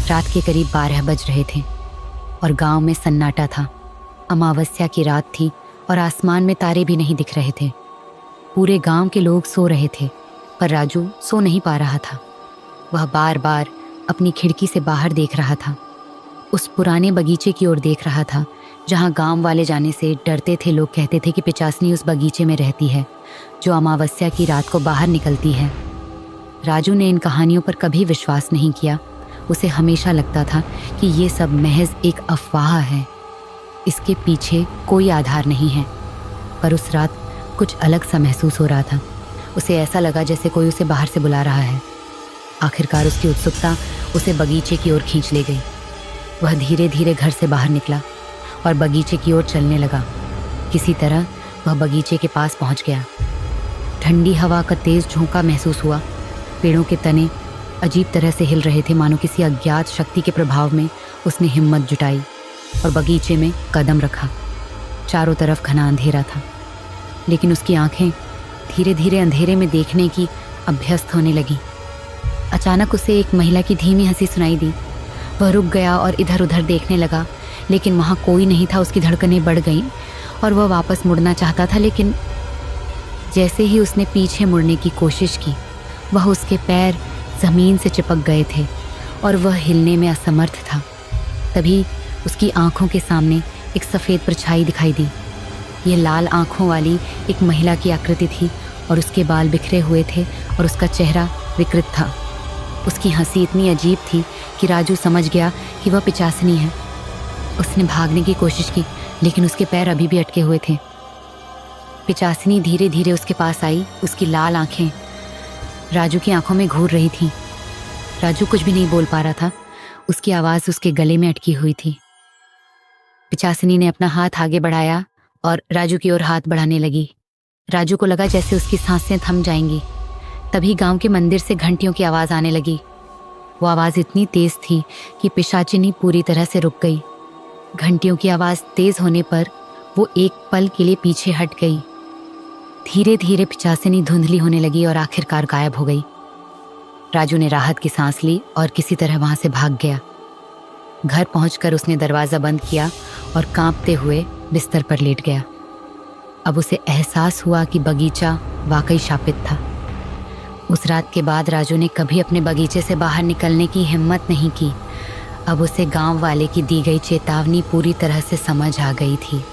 रात के करीब 12 बज रहे थे और गांव में सन्नाटा था। अमावस्या की रात थी और आसमान में तारे भी नहीं दिख रहे थे। पूरे गांव के लोग सो रहे थे, पर राजू सो नहीं पा रहा था। वह बार बार अपनी खिड़की से बाहर देख रहा था। उस पुराने बगीचे की ओर देख रहा था जहां गांव वाले जाने से डरते थे। लोग कहते थे कि पिचासनी उस बगीचे में रहती है जो अमावस्या की रात को बाहर निकलती है। राजू ने इन कहानियों पर कभी विश्वास नहीं किया। उसे हमेशा लगता था कि ये सब महज एक अफवाह है, इसके पीछे कोई आधार नहीं है। पर उस रात कुछ अलग सा महसूस हो रहा था। उसे ऐसा लगा जैसे कोई उसे बाहर से बुला रहा है। आखिरकार उसकी उत्सुकता उसे बगीचे की ओर खींच ले गई। वह धीरे धीरे घर से बाहर निकला और बगीचे की ओर चलने लगा। किसी तरह वह बगीचे के पास पहुंच गया। ठंडी हवा का तेज झोंका महसूस हुआ। पेड़ों के तने अजीब तरह से हिल रहे थे, मानो किसी अज्ञात शक्ति के प्रभाव में उसने हिम्मत जुटाई और बगीचे में कदम रखा। चारों तरफ घना अंधेरा था, लेकिन उसकी आंखें धीरे धीरे अंधेरे में देखने की अभ्यस्त होने लगी। अचानक उसे एक महिला की धीमी हंसी सुनाई दी। वह रुक गया और इधर उधर देखने लगा, लेकिन वहाँ कोई नहीं था। उसकी धड़कनें बढ़ गईं और वह वापस मुड़ना चाहता था, लेकिन जैसे ही उसने पीछे मुड़ने की कोशिश की, वह उसके पैर ज़मीन से चिपक गए थे और वह हिलने में असमर्थ था। तभी उसकी आंखों के सामने एक सफ़ेद परछाई दिखाई दी। यह लाल आंखों वाली एक महिला की आकृति थी और उसके बाल बिखरे हुए थे और उसका चेहरा विकृत था। उसकी हंसी इतनी अजीब थी कि राजू समझ गया कि वह पिचासनी है। उसने भागने की कोशिश की, लेकिन उसके पैर अभी भी अटके हुए थे। पिचासनी धीरे धीरे उसके पास आई। उसकी लाल आंखें राजू की आंखों में घूर रही थीं। राजू कुछ भी नहीं बोल पा रहा था। उसकी आवाज़ उसके गले में अटकी हुई थी। पिचासनी ने अपना हाथ आगे बढ़ाया और राजू की ओर हाथ बढ़ाने लगी। राजू को लगा जैसे उसकी सांसें थम जाएंगी। तभी गांव के मंदिर से घंटियों की आवाज़ आने लगी। वो आवाज़ इतनी तेज़ थी कि पिशाचिनी पूरी तरह से रुक गई। घंटियों की आवाज़ तेज़ होने पर वो एक पल के लिए पीछे हट गई। धीरे धीरे पिचासिनी धुंधली होने लगी और आखिरकार गायब हो गई। राजू ने राहत की सांस ली और किसी तरह वहां से भाग गया। घर पहुंचकर उसने दरवाज़ा बंद किया और कांपते हुए बिस्तर पर लेट गया। अब उसे एहसास हुआ कि बगीचा वाकई शापित था। उस रात के बाद राजू ने कभी अपने बगीचे से बाहर निकलने की हिम्मत नहीं की। अब उसे गांव वाले की दी गई चेतावनी पूरी तरह से समझ आ गई थी।